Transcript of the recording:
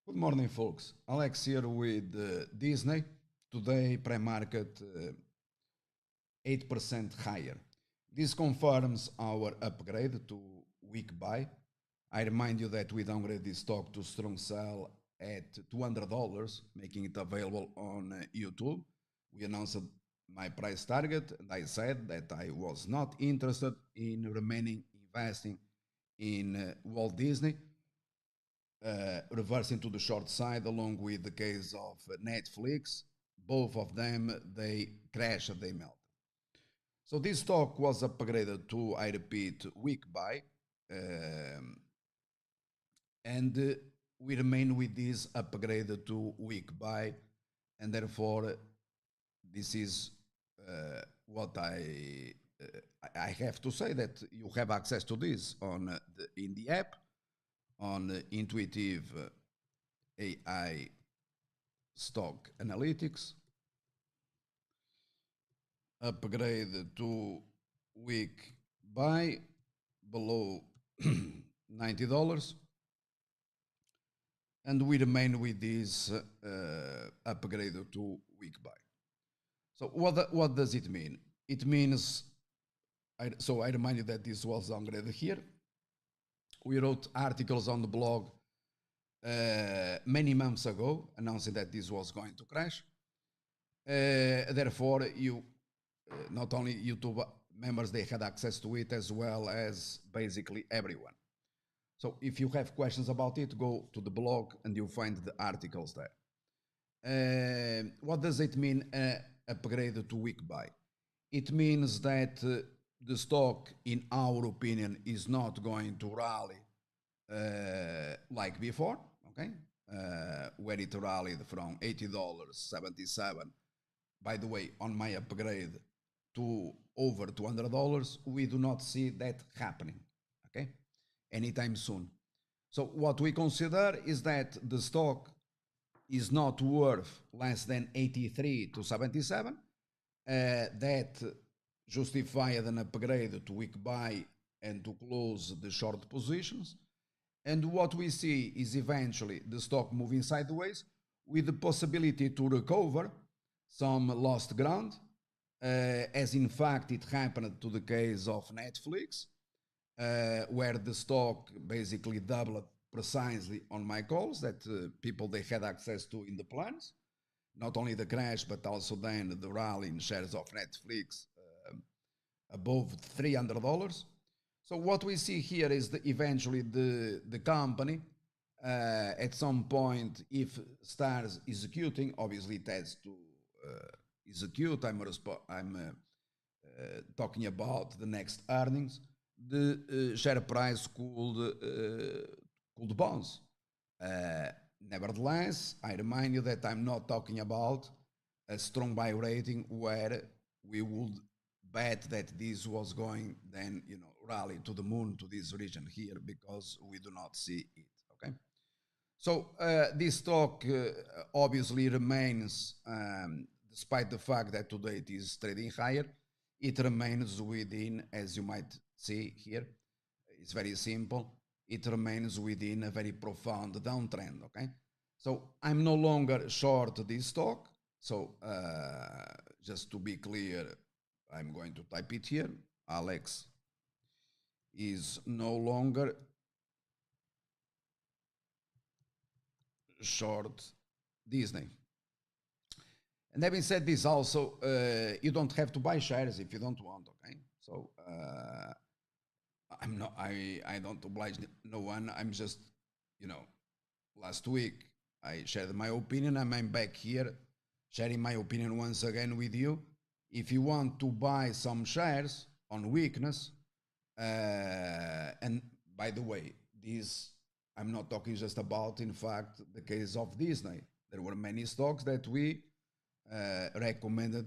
Good morning, folks. Alex here with Disney. Today, pre-market 8% higher. This confirms our upgrade to weak buy. I remind you that we downgraded this stock to strong sell at $200, making it available on YouTube. We announced my price target, and I said that I was not interested in remaining investing in Walt Disney, reversing to the short side, along with the case of Netflix. Both of them, they crashed, they melted. So this stock was upgraded to, I repeat, weak buy, um, and we remain with this upgraded to weak buy, and therefore this is what I have to say, that you have access to this in the app on Intuitive AI Stock Analytics. Upgrade to week buy below $90, and we remain with this upgrade to week buy. So what does it mean? It means, I remind you that this was downgraded here. We wrote articles on the blog many months ago announcing that this was going to crash. Therefore, not only YouTube members, they had access to it, as well as basically everyone. So if you have questions about it, go to the blog and you'll find the articles there. What does it mean, upgrade to weak buy? It means that the stock, in our opinion, is not going to rally like before, okay? Where it rallied from $80.77. By the way, on my upgrade to over $200, we do not see that happening, okay, anytime soon. So what we consider is that the stock is not worth less than 83 to 77. That justified an upgrade to weak buy and to close the short positions. And what we see is eventually the stock moving sideways with the possibility to recover some lost ground, as in fact it happened to the case of Netflix, where the stock basically doubled precisely on my calls that people they had access to in the plans. Not only the crash, but also then the rally in shares of Netflix above $300. So what we see here is eventually the company at some point, if starts executing, obviously it has to execute. I'm talking about the next earnings. The share price could bounce. Nevertheless, I remind you that I'm not talking about a strong buy rating where we would bet that this was going then rally to the moon, to this region here, because we do not see it. Okay, so this stock obviously remains, despite the fact that today it is trading higher, it remains within, as you might see here, it's very simple, it remains within a very profound downtrend. Okay, so I'm no longer short this stock. So just to be clear, I'm going to type it here. Alex is no longer short Disney. And having said this, also, you don't have to buy shares if you don't want. Okay, so I don't oblige no one. I'm just, last week I shared my opinion, and I'm back here sharing my opinion once again with you. If you want to buy some shares on weakness, and by the way, this I'm not talking just about, in fact, the case of Disney. There were many stocks that we recommended